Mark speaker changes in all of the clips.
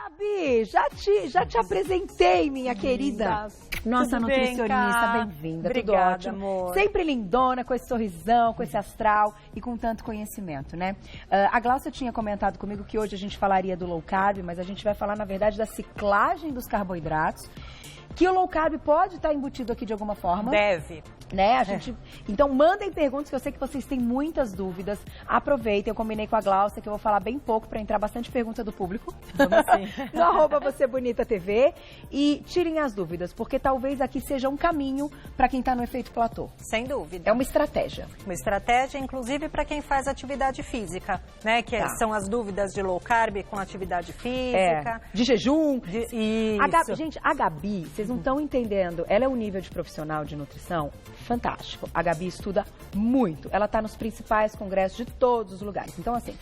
Speaker 1: Gabi, já te apresentei, minha querida. Nossa
Speaker 2: Tudo bem,
Speaker 1: nutricionista, bem-vinda, tudo
Speaker 2: Obrigada,
Speaker 1: ótimo.
Speaker 2: amor.
Speaker 1: Sempre lindona, com esse sorrisão, com esse astral e com tanto conhecimento, né? A Glaucia tinha comentado comigo que hoje a gente falaria do low carb, mas a gente vai falar, na verdade, da ciclagem dos carboidratos, que o low carb pode estar embutido aqui de alguma forma.
Speaker 2: Deve.
Speaker 1: Né? Então, mandem perguntas, que eu sei que vocês têm muitas dúvidas. Aproveitem, eu combinei com a Glaucia que eu vou falar bem pouco para entrar bastante pergunta do público.
Speaker 2: Vamos sim.
Speaker 1: No @VocêBonitaTV. E tirem as dúvidas, porque talvez aqui seja um caminho para quem está no efeito platô.
Speaker 2: Sem dúvida.
Speaker 1: É uma estratégia.
Speaker 2: Uma estratégia, inclusive, para quem faz atividade física, né? Que são as dúvidas de low carb com atividade física.
Speaker 1: De jejum.
Speaker 2: Isso.
Speaker 1: Gente, a Gabi, vocês não estão entendendo. Ela é um nível de profissional de nutrição fantástico. A Gabi estuda muito. Ela está nos principais congressos de todos os lugares. Então, assim,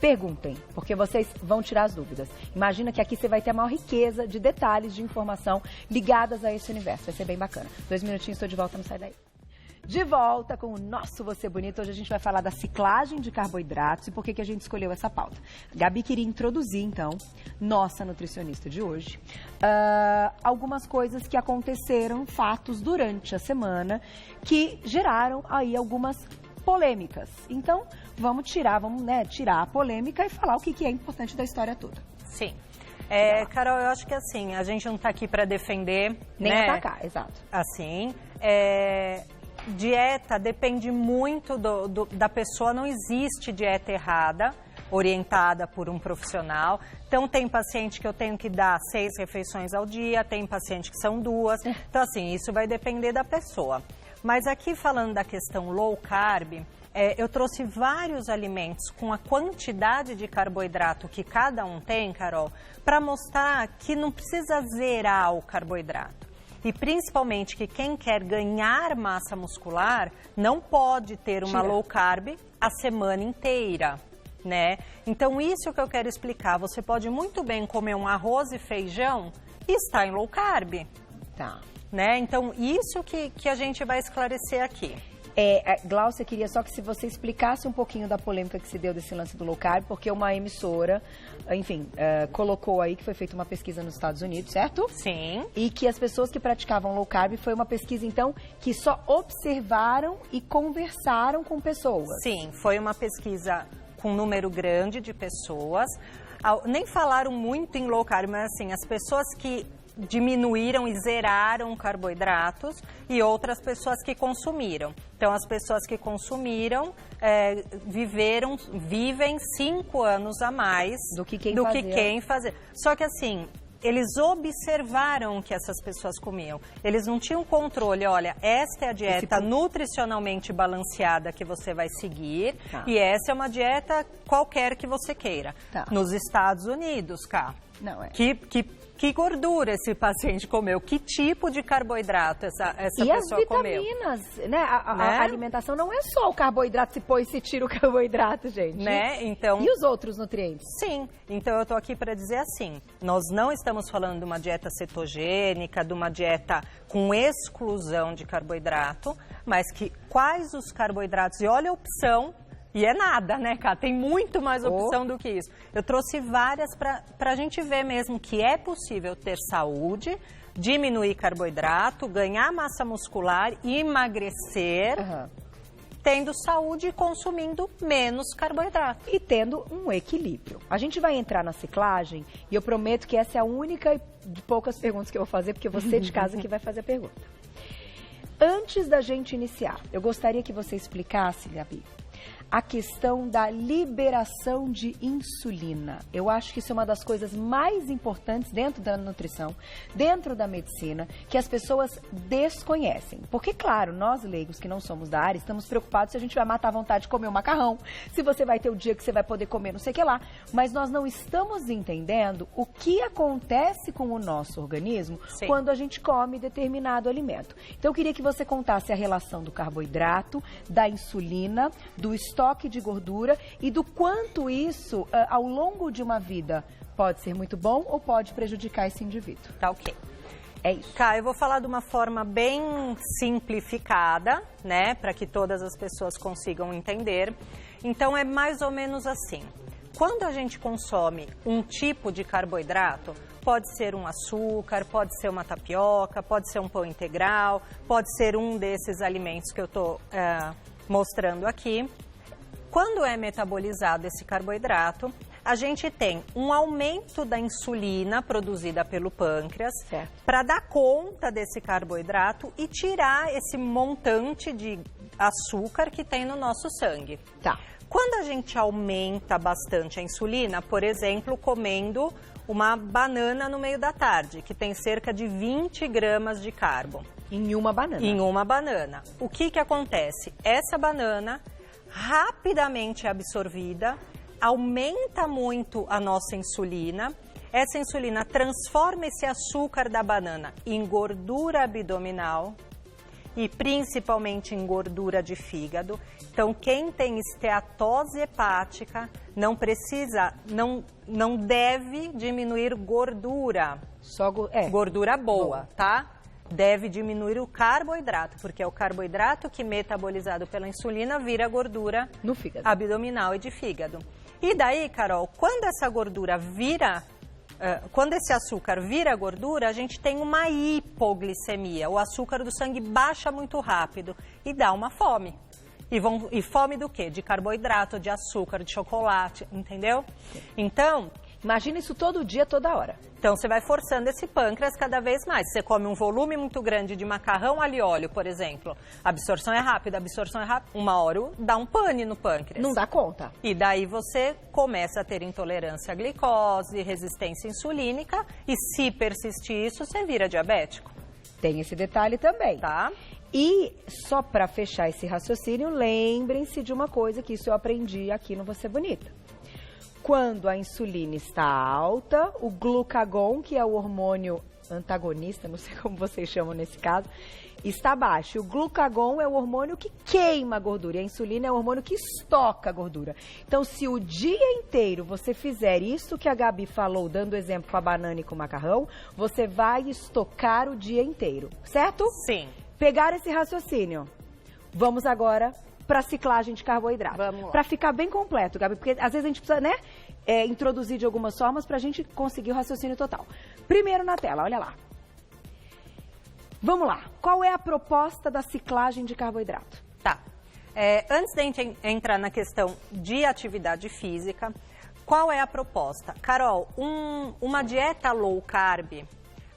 Speaker 1: perguntem, porque vocês vão tirar as dúvidas. Imagina que aqui você vai ter a maior riqueza de detalhes, de informação ligadas a esse universo. Vai ser bem bacana. 2 minutinhos, estou de volta, não sai daí. De volta com o nosso Você Bonito. Hoje a gente vai falar da ciclagem de carboidratos e por que a gente escolheu essa pauta. Gabi queria introduzir, então, nossa nutricionista de hoje, algumas coisas que aconteceram, fatos durante a semana, que geraram aí algumas polêmicas. Então, vamos tirar a polêmica e falar o que é importante da história toda.
Speaker 2: Sim. Carol, eu acho que assim, a gente não está aqui para defender,
Speaker 1: nem
Speaker 2: né?
Speaker 1: atacar, exato.
Speaker 2: Assim, dieta depende muito da pessoa, não existe dieta errada, orientada por um profissional. Então, tem paciente que eu tenho que dar 6 refeições ao dia, tem paciente que são 2. Então, assim, isso vai depender da pessoa. Mas aqui, falando da questão low carb, eu trouxe vários alimentos com a quantidade de carboidrato que cada um tem, Carol, para mostrar que não precisa zerar o carboidrato. E principalmente que quem quer ganhar massa muscular não pode ter uma low carb a semana inteira, né? Então, isso que eu quero explicar. Você pode muito bem comer um arroz e feijão e estar em low carb.
Speaker 1: Tá.
Speaker 2: Né? Então, isso que a gente vai esclarecer aqui.
Speaker 1: Glaucia, queria só que se você explicasse um pouquinho da polêmica que se deu desse lance do low carb, porque uma emissora, enfim, colocou aí que foi feita uma pesquisa nos Estados Unidos, certo?
Speaker 2: Sim.
Speaker 1: E que as pessoas que praticavam low carb foi uma pesquisa, então, que só observaram e conversaram com pessoas.
Speaker 2: Sim, foi uma pesquisa com um número grande de pessoas. Nem falaram muito em low carb, mas assim, as pessoas que diminuíram e zeraram carboidratos e outras pessoas que consumiram. Então, as pessoas que consumiram vivem 5 anos a mais
Speaker 1: do que quem fazia.
Speaker 2: Só que assim, eles observaram o que essas pessoas comiam. Eles não tinham controle. Olha, esta é a dieta nutricionalmente balanceada que você vai seguir e essa é uma dieta qualquer que você queira. Nos Estados Unidos,
Speaker 1: Não,
Speaker 2: que gordura esse paciente comeu? Que tipo de carboidrato essa pessoa comeu?
Speaker 1: E as vitaminas, né? A alimentação não é só o carboidrato, se põe e se tira o carboidrato, gente.
Speaker 2: Né? Então,
Speaker 1: e os outros nutrientes?
Speaker 2: Sim. Então, eu tô aqui para dizer assim, nós não estamos falando de uma dieta cetogênica, de uma dieta com exclusão de carboidrato, mas que quais os carboidratos, e olha a opção. E é nada, né, Cá? Tem muito mais opção do que isso. Eu trouxe várias para a gente ver mesmo que é possível ter saúde, diminuir carboidrato, ganhar massa muscular, emagrecer, tendo saúde e consumindo menos carboidrato.
Speaker 1: E tendo um equilíbrio. A gente vai entrar na ciclagem e eu prometo que essa é a única de poucas perguntas que eu vou fazer, porque você de casa que vai fazer a pergunta. Antes da gente iniciar, eu gostaria que você explicasse, Gabi, a questão da liberação de insulina. Eu acho que isso é uma das coisas mais importantes dentro da nutrição, dentro da medicina, que as pessoas desconhecem. Porque, claro, nós leigos que não somos da área, estamos preocupados se a gente vai matar a vontade de comer um macarrão, se você vai ter o dia que você vai poder comer não sei o que lá, mas nós não estamos entendendo o que acontece com o nosso organismo quando a gente come determinado alimento. Então, eu queria que você contasse a relação do carboidrato, da insulina, do estoque de gordura e do quanto isso, ao longo de uma vida, pode ser muito bom ou pode prejudicar esse indivíduo.
Speaker 2: Tá ok.
Speaker 1: É isso.
Speaker 2: Cá, eu vou falar de uma forma bem simplificada, né, para que todas as pessoas consigam entender. Então, é mais ou menos assim. quando a gente consome um tipo de carboidrato, pode ser um açúcar, pode ser uma tapioca, pode ser um pão integral, pode ser um desses alimentos que eu estou mostrando aqui. Quando é metabolizado esse carboidrato, a gente tem um aumento da insulina produzida pelo pâncreas para dar conta desse carboidrato e tirar esse montante de açúcar que tem no nosso sangue.
Speaker 1: Tá.
Speaker 2: Quando a gente aumenta bastante a insulina, por exemplo, comendo uma banana no meio da tarde, que tem cerca de 20 gramas de carbo.
Speaker 1: Em uma banana?
Speaker 2: Em uma banana. O que acontece? Essa banana rapidamente é absorvida, aumenta muito a nossa insulina. Essa insulina transforma esse açúcar da banana em gordura abdominal e principalmente em gordura de fígado. Então, quem tem esteatose hepática não precisa, não deve diminuir gordura. Gordura boa, tá? Deve diminuir o carboidrato, porque é o carboidrato que, metabolizado pela insulina, vira gordura
Speaker 1: no fígado,
Speaker 2: abdominal e de fígado. E daí, Carol, quando essa gordura vira, quando esse açúcar vira gordura, a gente tem uma hipoglicemia. O açúcar do sangue baixa muito rápido e dá uma fome. E fome do quê? De carboidrato, de açúcar, de chocolate, entendeu? Então,
Speaker 1: imagina isso todo dia, toda hora.
Speaker 2: Então, você vai forçando esse pâncreas cada vez mais. Você come um volume muito grande de macarrão, alho e óleo, por exemplo. A absorção é rápida, uma hora dá um pane no pâncreas.
Speaker 1: Não dá conta.
Speaker 2: E daí você começa a ter intolerância à glicose, resistência insulínica. E se persistir isso, você vira diabético.
Speaker 1: Tem esse detalhe também.
Speaker 2: Tá?
Speaker 1: E só para fechar esse raciocínio, lembrem-se de uma coisa que isso eu aprendi aqui no Você Bonita. Quando a insulina está alta, o glucagon, que é o hormônio antagonista, não sei como vocês chamam nesse caso, está baixo. O glucagon é o hormônio que queima a gordura e a insulina é o hormônio que estoca a gordura. Então, se o dia inteiro você fizer isso que a Gabi falou, dando exemplo com a banana e com o macarrão, você vai estocar o dia inteiro, certo?
Speaker 2: Sim.
Speaker 1: Pegar esse raciocínio. Vamos agora para a ciclagem de carboidrato.
Speaker 2: Vamos lá.
Speaker 1: Para ficar bem completo, Gabi, porque às vezes a gente precisa, né, introduzir de algumas formas para a gente conseguir o raciocínio total. Primeiro na tela, olha lá. Vamos lá. Qual é a proposta da ciclagem de carboidrato?
Speaker 2: Tá. Antes de a gente entrar na questão de atividade física, qual é a proposta? Carol, uma dieta low carb,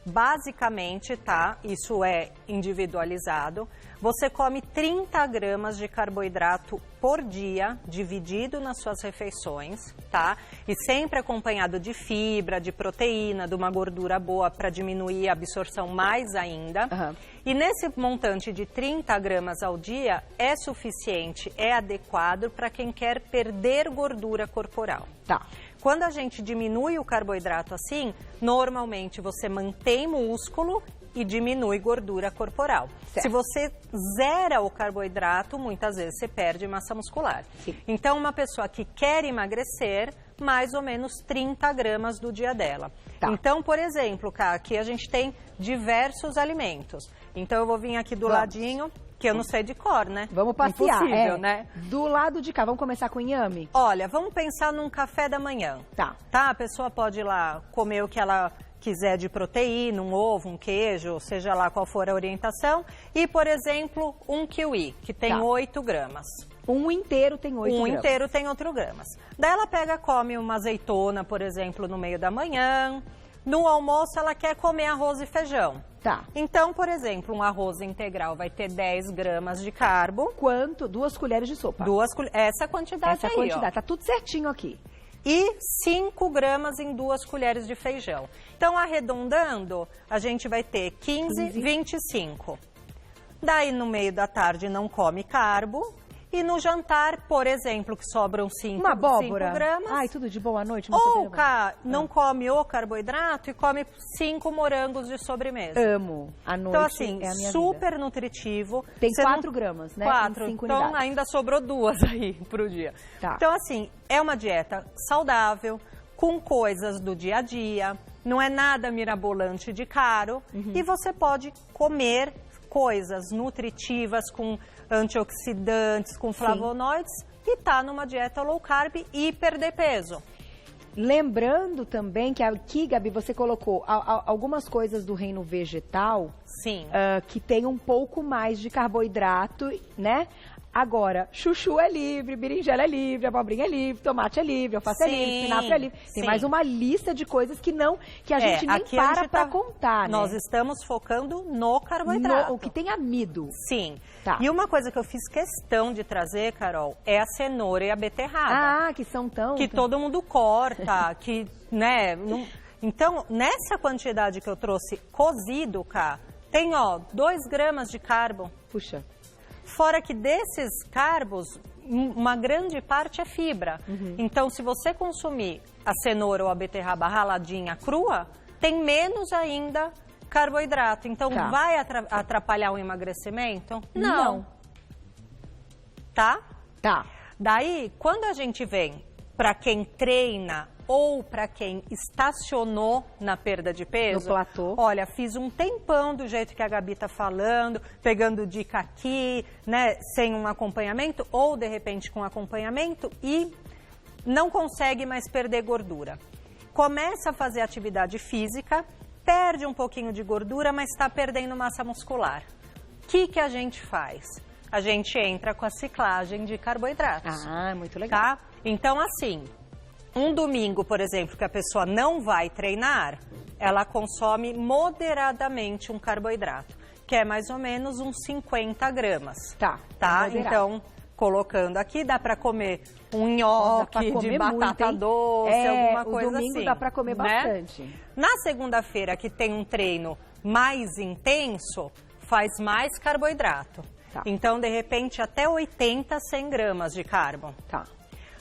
Speaker 2: basicamente, tá? Isso é individualizado. Você come 30 gramas de carboidrato por dia, dividido nas suas refeições, tá? E sempre acompanhado de fibra, de proteína, de uma gordura boa para diminuir a absorção mais ainda.
Speaker 1: Uhum.
Speaker 2: E nesse montante de 30 gramas ao dia é suficiente, é adequado para quem quer perder gordura corporal.
Speaker 1: Tá.
Speaker 2: Quando a gente diminui o carboidrato assim, normalmente você mantém músculo e diminui gordura corporal.
Speaker 1: Certo.
Speaker 2: Se você zera o carboidrato, muitas vezes você perde massa muscular.
Speaker 1: Sim.
Speaker 2: Então, uma pessoa que quer emagrecer, mais ou menos 30 gramas do dia dela.
Speaker 1: Tá.
Speaker 2: Então, por exemplo, aqui a gente tem diversos alimentos. Então, eu vou vir aqui do ladinho, que eu não sei de cor, né?
Speaker 1: Vamos passear.
Speaker 2: Impossível, né?
Speaker 1: Do lado de cá, vamos começar com inhame?
Speaker 2: Olha, vamos pensar num café da manhã.
Speaker 1: Tá.
Speaker 2: A pessoa pode ir lá comer o que ela quiser de proteína, um ovo, um queijo, seja lá qual for a orientação. E, por exemplo, um kiwi, que tem 8 gramas.
Speaker 1: Um inteiro tem 8 gramas.
Speaker 2: Um inteiro tem 8 gramas. Daí ela come uma azeitona, por exemplo, no meio da manhã. No almoço ela quer comer arroz e feijão.
Speaker 1: Tá.
Speaker 2: Então, por exemplo, um arroz integral vai ter 10 gramas de carbo.
Speaker 1: Quanto? 2 colheres de sopa.
Speaker 2: Essa quantidade
Speaker 1: Essa
Speaker 2: aí,
Speaker 1: quantidade,
Speaker 2: ó.
Speaker 1: Tá tudo certinho aqui.
Speaker 2: E 5 gramas em 2 colheres de feijão. Então, arredondando, a gente vai ter 15, 25. Daí, no meio da tarde, não come carbo. E no jantar, por exemplo, que sobram 5 gramas.
Speaker 1: Ai, tudo de boa noite.
Speaker 2: Ou não come o carboidrato e come 5 morangos de sobremesa.
Speaker 1: Amo. À noite
Speaker 2: então, assim,
Speaker 1: é a minha
Speaker 2: super
Speaker 1: vida.
Speaker 2: Nutritivo.
Speaker 1: Tem 4 gramas, né?
Speaker 2: 4.
Speaker 1: Em 5
Speaker 2: então,
Speaker 1: unidades.
Speaker 2: ainda sobrou 2 aí pro dia.
Speaker 1: Tá.
Speaker 2: Então, assim, é uma dieta saudável, com coisas do dia a dia. Não é nada mirabolante de caro.
Speaker 1: Uhum.
Speaker 2: E você pode comer coisas nutritivas com antioxidantes, com flavonoides que está numa dieta low carb e perder peso.
Speaker 1: Lembrando também que aqui, Gabi, você colocou algumas coisas do reino vegetal.
Speaker 2: Sim.
Speaker 1: Que tem um pouco mais de carboidrato, né? Agora, chuchu é livre, berinjela é livre, abobrinha é livre, tomate é livre, alface é livre, espinafre é livre. Tem mais uma lista de coisas que a gente nem para contar, né?
Speaker 2: Nós estamos focando no carboidrato.
Speaker 1: O que tem amido.
Speaker 2: Sim. Tá. E uma coisa que eu fiz questão de trazer, Carol, é a cenoura e a beterraba.
Speaker 1: Que são tão...
Speaker 2: Que todo mundo corta, que, né... Não... Então, nessa quantidade que eu trouxe cozido, cá, tem, 2 gramas de carbo.
Speaker 1: Puxa.
Speaker 2: Fora que desses carbos, uma grande parte é fibra. Então, se você consumir a cenoura ou a beterraba raladinha crua, tem menos ainda carboidrato. Então, vai atrapalhar o emagrecimento? Não. Tá?
Speaker 1: Tá.
Speaker 2: Daí, quando a gente vem para quem treina ou para quem estacionou na perda de peso,
Speaker 1: no platô.
Speaker 2: Olha, fiz um tempão do jeito que a Gabi tá falando, pegando dica aqui, né, sem um acompanhamento, ou de repente com acompanhamento e não consegue mais perder gordura. Começa a fazer atividade física, perde um pouquinho de gordura, mas está perdendo massa muscular. O que a gente faz? A gente entra com a ciclagem de carboidratos.
Speaker 1: Muito legal.
Speaker 2: Tá? Então, assim... Um domingo, por exemplo, que a pessoa não vai treinar, ela consome moderadamente um carboidrato, que é mais ou menos uns 50 gramas.
Speaker 1: Tá?
Speaker 2: Então, colocando aqui, dá para comer um nhoque de batata doce, alguma coisa assim.
Speaker 1: O domingo dá para comer bastante.
Speaker 2: Na segunda-feira, que tem um treino mais intenso, faz mais carboidrato.
Speaker 1: Tá.
Speaker 2: Então, de repente, até 80, 100 gramas de carbo.
Speaker 1: Tá.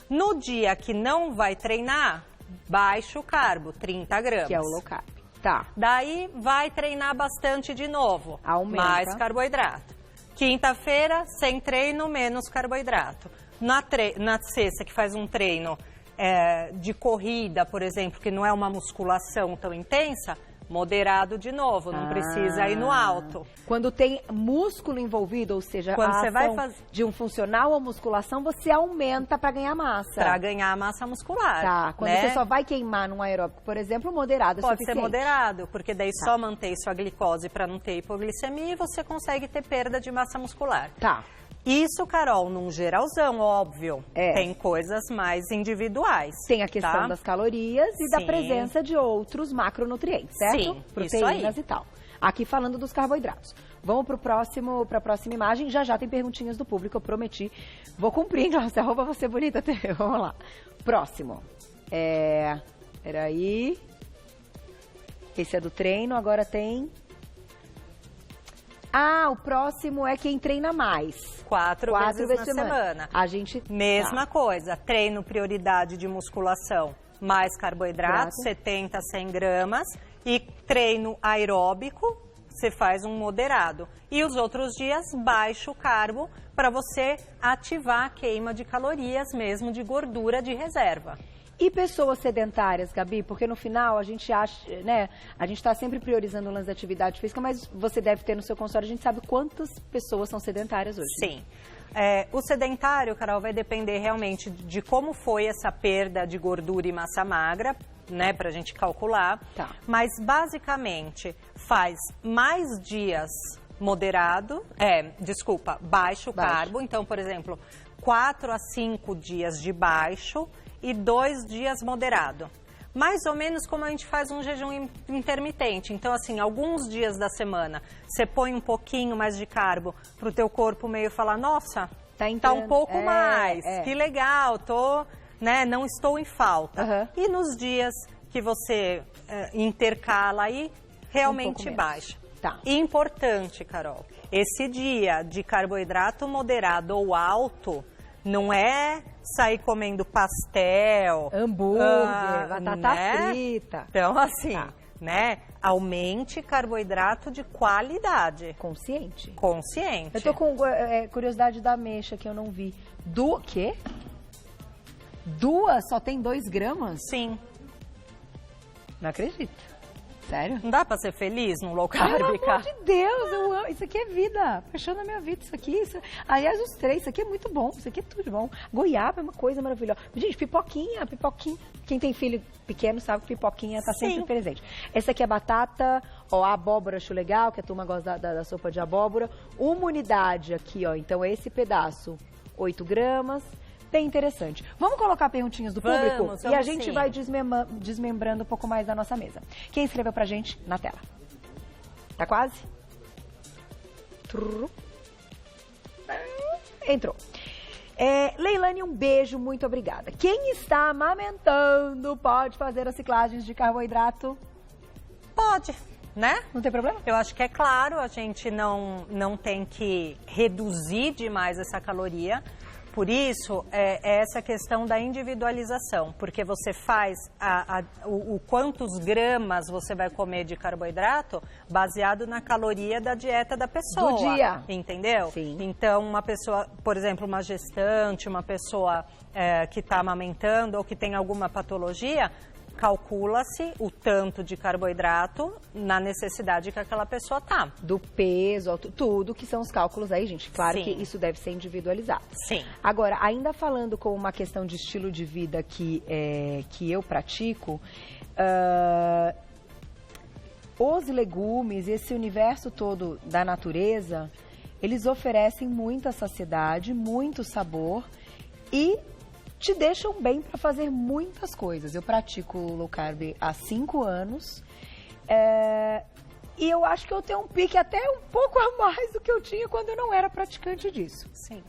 Speaker 2: No dia que não vai treinar, baixa o carbo, 30 gramas.
Speaker 1: Que é o low carb. Tá.
Speaker 2: Daí vai treinar bastante de novo.
Speaker 1: Aumenta.
Speaker 2: Mais carboidrato. Quinta-feira, sem treino, menos carboidrato. Na sexta, que faz um treino de corrida, por exemplo, que não é uma musculação tão intensa, moderado de novo, não precisa ir no alto.
Speaker 1: Quando tem músculo envolvido, ou seja,
Speaker 2: quando
Speaker 1: a
Speaker 2: você vai
Speaker 1: de um funcional ou musculação, você aumenta para ganhar massa.
Speaker 2: Para ganhar massa muscular.
Speaker 1: Tá, quando você só vai queimar num aeróbico, por exemplo, moderado é
Speaker 2: Pode
Speaker 1: suficiente.
Speaker 2: ser moderado, porque daí só mantém sua glicose para não ter hipoglicemia e você consegue ter perda de massa muscular.
Speaker 1: Tá.
Speaker 2: Isso, Carol, num geralzão, óbvio. Tem coisas mais individuais.
Speaker 1: Tem a questão das calorias e da presença de outros macronutrientes, certo?
Speaker 2: Sim,
Speaker 1: proteínas e tal. Aqui falando dos carboidratos. Vamos para a próxima imagem. Já tem perguntinhas do público, eu prometi. Vou cumprir, Glaucia, arroba você bonita. Vamos lá. Próximo. Peraí. Esse é do treino, agora tem... o próximo é quem treina mais.
Speaker 2: 4 vezes na semana.
Speaker 1: A gente...
Speaker 2: Mesma coisa, treino prioridade de musculação, mais carboidrato, 70, 100 gramas. E treino aeróbico, você faz um moderado. E os outros dias, baixa o carbo para você ativar a queima de calorias mesmo, de gordura de reserva.
Speaker 1: E pessoas sedentárias, Gabi? Porque no final a gente acha, né? A gente está sempre priorizando o lance da atividade física, mas você deve ter no seu consultório, a gente sabe quantas pessoas são sedentárias hoje.
Speaker 2: Sim. O sedentário, Carol, vai depender realmente de como foi essa perda de gordura e massa magra, né? Pra gente calcular.
Speaker 1: Tá.
Speaker 2: Mas basicamente faz mais dias baixo carbo. Então, por exemplo, 4 a 5 dias de baixo e 2 dias moderado. Mais ou menos como a gente faz um jejum intermitente. Então, assim, alguns dias da semana, você põe um pouquinho mais de carbo para o teu corpo meio falar, nossa, tá um pouco mais, que legal, não estou em falta. E nos dias que você intercala aí, realmente baixa.
Speaker 1: Tá.
Speaker 2: Importante, Carol, esse dia de carboidrato moderado ou alto, não é sair comendo pastel,
Speaker 1: hambúrguer, batata frita.
Speaker 2: Então, assim, aumente carboidrato de qualidade.
Speaker 1: Consciente.
Speaker 2: Consciente.
Speaker 1: Eu tô com curiosidade da ameixa que eu não vi. Quê? 2 só tem 2 gramas?
Speaker 2: Sim.
Speaker 1: Não acredito. Sério?
Speaker 2: Não dá pra ser feliz num low carb,
Speaker 1: Pelo amor
Speaker 2: cara?
Speaker 1: de Deus, eu amo. Isso aqui é vida. Paixão da minha vida, isso aqui. Aliás, os três, isso aqui é muito bom. Isso aqui é tudo bom. Goiaba é uma coisa maravilhosa. Gente, pipoquinha. Quem tem filho pequeno sabe que pipoquinha tá sempre presente. Essa aqui é batata, ó, a abóbora, acho legal, que a turma gosta da sopa de abóbora. Uma unidade aqui, ó. Então, esse pedaço, 8 gramas. Bem interessante. Vamos colocar perguntinhas do público?
Speaker 2: Vamos,
Speaker 1: e a gente vai desmembrando um pouco mais da nossa mesa. Quem escreveu pra gente na tela? Tá quase? Entrou. Leilane, um beijo, muito obrigada. Quem está amamentando pode fazer as ciclagens de carboidrato?
Speaker 2: Pode, né?
Speaker 1: Não tem problema?
Speaker 2: Eu acho que é claro, a gente não tem que reduzir demais essa caloria. Por isso, é essa questão da individualização, porque você faz o quantos gramas você vai comer de carboidrato baseado na caloria da dieta da pessoa.
Speaker 1: Do dia.
Speaker 2: Entendeu?
Speaker 1: Sim.
Speaker 2: Então, uma pessoa, por exemplo, uma gestante, uma pessoa que está amamentando ou que tem alguma patologia, calcula-se o tanto de carboidrato na necessidade que aquela pessoa tá. Do peso, tudo que são os cálculos aí, gente. Claro que isso deve ser individualizado. Sim. Agora, ainda falando com uma questão de estilo de vida que eu pratico, os legumes, esse universo todo da natureza, eles oferecem muita saciedade, muito sabor e te deixam bem para fazer muitas coisas. Eu pratico low carb há 5 anos e eu acho que eu tenho um pique até um pouco a mais do que eu tinha quando eu não era praticante disso. Sim.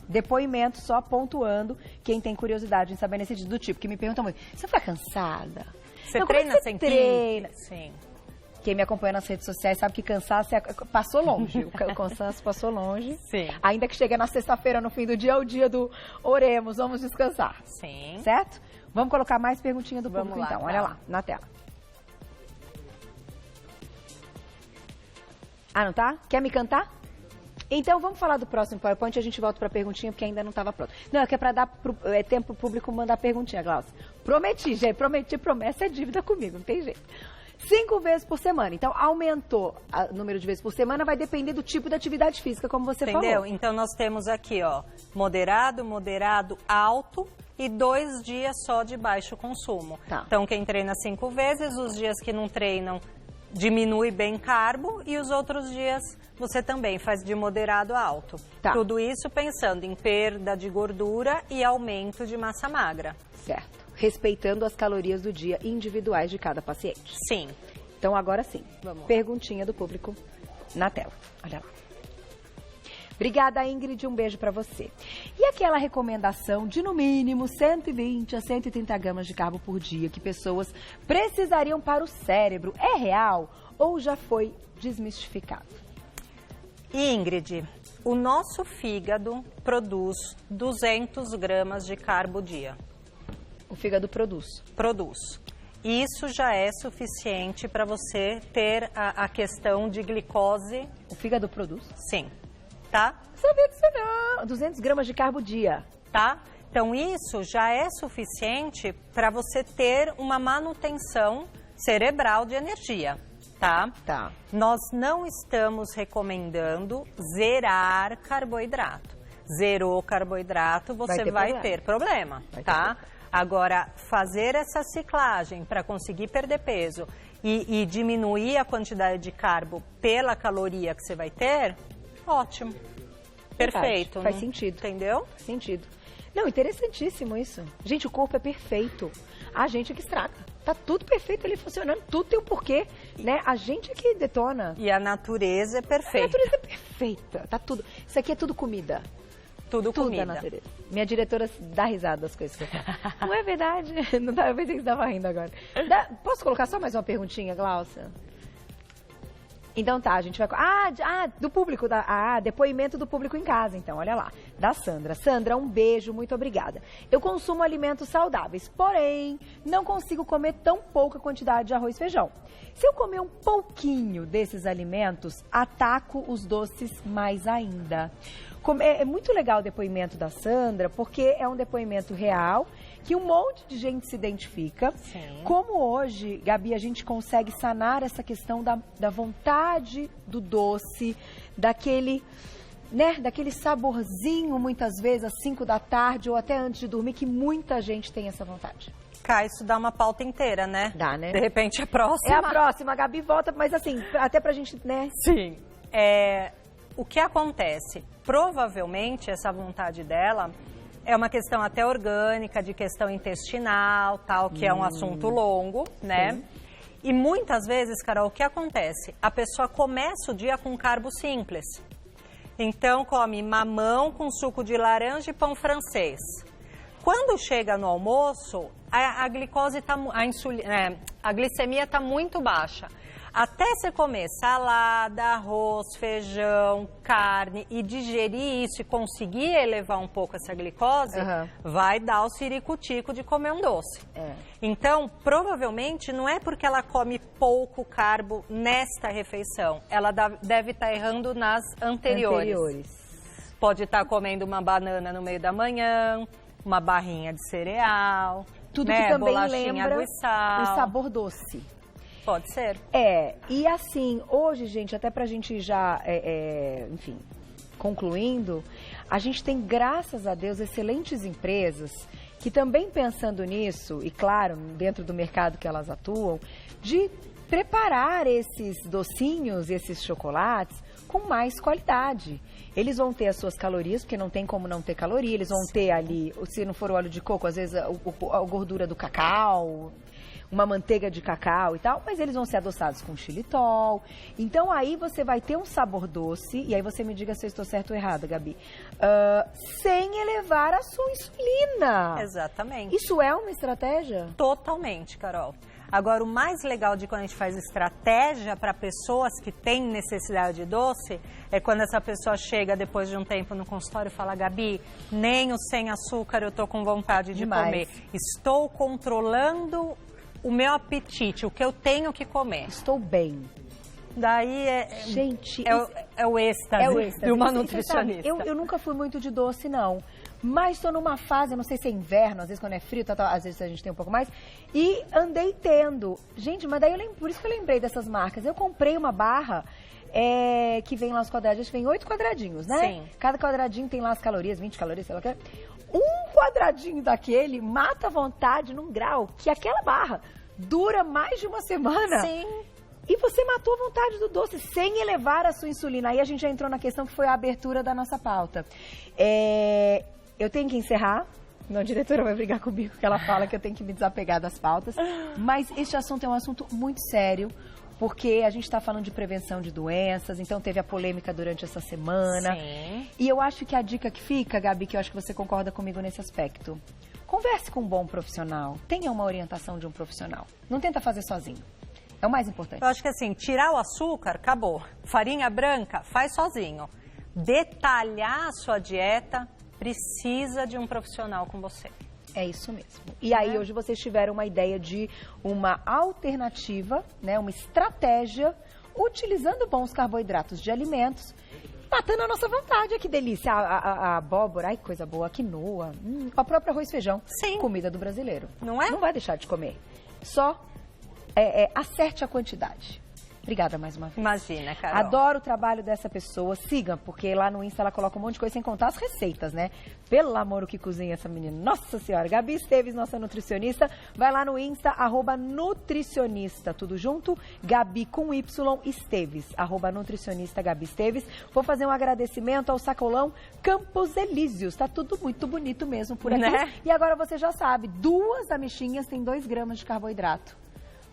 Speaker 2: Depoimento só pontuando quem tem curiosidade em saber nesse sentido, do tipo, que me pergunta muito, você fica cansada? Você treina sem treina? Sim.
Speaker 1: Quem me acompanha nas redes sociais sabe que cansaço passou longe. O cansaço passou longe. Sim. Ainda que chega na sexta-feira, no fim do dia, é o dia do oremos, vamos descansar. Sim. Certo? Vamos colocar mais perguntinha do público, então. Olha lá, na tela. Ah, não tá? Quer me cantar? Então, vamos falar do próximo PowerPoint e a gente volta para a perguntinha, porque ainda não estava pronto. Não, é que é para dar tempo para o público mandar perguntinha, Glaucia. Prometi, gente. Promessa é dívida comigo, não tem jeito. 5 vezes por semana. Então, aumentou o número de vezes por semana, vai depender do tipo de atividade física, como você falou.
Speaker 2: Entendeu? Então, nós temos aqui, ó, moderado, alto e 2 dias só de baixo consumo. Tá. Então, quem treina 5 vezes, os dias que não treinam, diminui bem carbo e os outros dias você também faz de moderado a alto. Tá. Tudo isso pensando em perda de gordura e aumento de massa magra.
Speaker 1: Certo. Respeitando as calorias do dia individuais de cada paciente.
Speaker 2: Sim.
Speaker 1: Então, agora sim. Vamos lá. Perguntinha do público na tela. Olha lá. Obrigada, Ingrid. Um beijo para você. E aquela recomendação de, no mínimo, 120 a 130 gramas de carbo por dia que pessoas precisariam para o cérebro, é real ou já foi desmistificado?
Speaker 2: Ingrid, o nosso fígado produz 200 gramas de carbo dia.
Speaker 1: O fígado produz?
Speaker 2: Produz. Isso já é suficiente para você ter a questão de glicose.
Speaker 1: O fígado produz?
Speaker 2: Sim. Tá?
Speaker 1: Não sabia disso não. 200 gramas de carbo dia.
Speaker 2: Tá? Então, isso já é suficiente para você ter uma manutenção cerebral de energia. Tá?
Speaker 1: Tá.
Speaker 2: Nós não estamos recomendando zerar carboidrato. Zerou carboidrato, você vai ter problema. Tá? Agora, fazer essa ciclagem para conseguir perder peso e diminuir a quantidade de carbo pela caloria que você vai ter, ótimo. Perfeito.
Speaker 1: Faz sentido.
Speaker 2: Entendeu?
Speaker 1: Faz sentido. Não, interessantíssimo isso. Gente, o corpo é perfeito. A gente é que estraga. Tá tudo perfeito ali funcionando, tudo tem um porquê, né? A gente é que detona.
Speaker 2: E a natureza é perfeita.
Speaker 1: A natureza é perfeita. Tá tudo. Isso aqui é tudo comida.
Speaker 2: Tudo comida.
Speaker 1: Da natureza. Minha diretora dá risada das coisas que eu falo. Não é verdade? Não tá, eu pensei que você estava rindo agora. Posso colocar só mais uma perguntinha, Glaucia? Então tá, a gente vai... do público, depoimento do público em casa, então, olha lá. Da Sandra. Sandra, um beijo, muito obrigada. Eu consumo alimentos saudáveis, porém, não consigo comer tão pouca quantidade de arroz e feijão. Se eu comer um pouquinho desses alimentos, ataco os doces mais ainda. É muito legal o depoimento da Sandra, porque é um depoimento real, que um monte de gente se identifica.
Speaker 2: Sim.
Speaker 1: Como hoje, Gabi, a gente consegue sanar essa questão da vontade do doce, daquele saborzinho, muitas vezes, às 5 da tarde ou até antes de dormir, que muita gente tem essa vontade.
Speaker 2: Cá, isso dá uma pauta inteira, né?
Speaker 1: Dá, né?
Speaker 2: De repente, a próxima.
Speaker 1: É a próxima, a Gabi volta, mas assim, até pra gente, né?
Speaker 2: Sim. O que acontece? Provavelmente, essa vontade dela é uma questão até orgânica, de questão intestinal, tal, que é um assunto longo, né? Sim. E muitas vezes, Carol, o que acontece? A pessoa começa o dia com carbo simples. Então, come mamão com suco de laranja e pão francês. Quando chega no almoço, a glicose a glicemia está muito baixa. Até você comer salada, arroz, feijão, carne e digerir isso e conseguir elevar um pouco essa glicose, vai dar o ciricutico de comer um doce. Então, provavelmente, não é porque ela come pouco carbo nesta refeição. Ela deve estar errando nas anteriores. Pode estar comendo uma banana no meio da manhã, uma barrinha de cereal,
Speaker 1: tudo que também
Speaker 2: bolachinha,
Speaker 1: lembra
Speaker 2: água e sal.
Speaker 1: O sabor doce.
Speaker 2: Pode ser.
Speaker 1: E assim, hoje, gente, até pra gente já, enfim, concluindo, a gente tem, graças a Deus, excelentes empresas que também pensando nisso, e claro, dentro do mercado que elas atuam, de preparar esses docinhos, esses chocolates com mais qualidade. Eles vão ter as suas calorias, porque não tem como não ter caloria, eles vão ter ali, se não for o óleo de coco, às vezes a gordura do cacau, uma manteiga de cacau e tal, mas eles vão ser adoçados com xilitol. Então aí você vai ter um sabor doce, e aí você me diga se eu estou certo ou errada, Gabi, sem elevar a sua insulina.
Speaker 2: Exatamente.
Speaker 1: Isso é uma estratégia?
Speaker 2: Totalmente, Carol. Agora, o mais legal de quando a gente faz estratégia para pessoas que têm necessidade de doce é quando essa pessoa chega depois de um tempo no consultório e fala: Gabi, nem o sem açúcar eu tô com vontade de comer. Estou controlando o meu apetite, o que eu tenho que comer.
Speaker 1: Estou bem.
Speaker 2: Daí
Speaker 1: gente,
Speaker 2: é o êxtase de uma nutricionista.
Speaker 1: Sabe, eu nunca fui muito de doce, não. Mas estou numa fase, eu não sei se é inverno, às vezes quando é frio, às vezes a gente tem um pouco mais. E andei tendo. Gente, mas daí por isso que eu lembrei dessas marcas. Eu comprei uma barra que vem lá os quadradinhos, vem 8 quadradinhos, né?
Speaker 2: Sim.
Speaker 1: Cada quadradinho tem lá as calorias, 20 calorias, sei lá o que. Um quadradinho daquele mata a vontade num grau que aquela barra dura mais de uma semana.
Speaker 2: Sim.
Speaker 1: E você matou a vontade do doce sem elevar a sua insulina. Aí a gente já entrou na questão que foi a abertura da nossa pauta. Eu tenho que encerrar. Minha diretora vai brigar comigo, porque ela fala que eu tenho que me desapegar das pautas. Mas este assunto é um assunto muito sério, porque a gente está falando de prevenção de doenças, então teve a polêmica durante essa semana.
Speaker 2: Sim.
Speaker 1: E eu acho que a dica que fica, Gabi, que eu acho que você concorda comigo nesse aspecto, converse com um bom profissional, tenha uma orientação de um profissional. Não tenta fazer sozinho. É o mais importante.
Speaker 2: Eu acho que assim, tirar o açúcar, acabou. Farinha branca, faz sozinho. Detalhar a sua dieta, precisa de um profissional com você.
Speaker 1: É isso mesmo. E aí hoje vocês tiveram uma ideia de uma alternativa, né, uma estratégia, utilizando bons carboidratos de alimentos, matando a nossa vontade. Que delícia! A abóbora, ai, coisa boa, a quinoa, o próprio arroz e feijão.
Speaker 2: Sim.
Speaker 1: Comida do brasileiro.
Speaker 2: Não é?
Speaker 1: Não vai deixar de comer. Só acerte a quantidade. Obrigada mais uma vez.
Speaker 2: Imagina, Carol.
Speaker 1: Adoro o trabalho dessa pessoa. Siga, porque lá no Insta ela coloca um monte de coisa, sem contar as receitas, né? Pelo amor, o que cozinha essa menina. Nossa Senhora. Gabi Esteves, nossa nutricionista. Vai lá no Insta, @nutricionista, tudo junto. Gabi com Y, Esteves, @nutricionista Gabi Esteves. Vou fazer um agradecimento ao Sacolão Campos Elíseos. Tá tudo muito bonito mesmo por aqui.
Speaker 2: Né?
Speaker 1: E agora você já sabe, 2 amixinhas têm 2 gramas de carboidrato.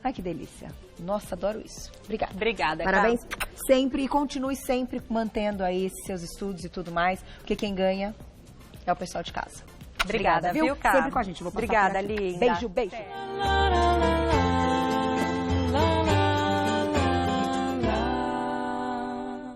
Speaker 1: Ai, que delícia. Nossa, adoro isso. Obrigada.
Speaker 2: Obrigada,
Speaker 1: Parabéns sempre e continue sempre mantendo aí seus estudos e tudo mais, porque quem ganha é o pessoal de casa.
Speaker 2: Obrigada, viu, Carol?
Speaker 1: Sempre com a gente. Vou passar
Speaker 2: Obrigada,
Speaker 1: por aqui.
Speaker 2: linda.
Speaker 1: Beijo, beijo.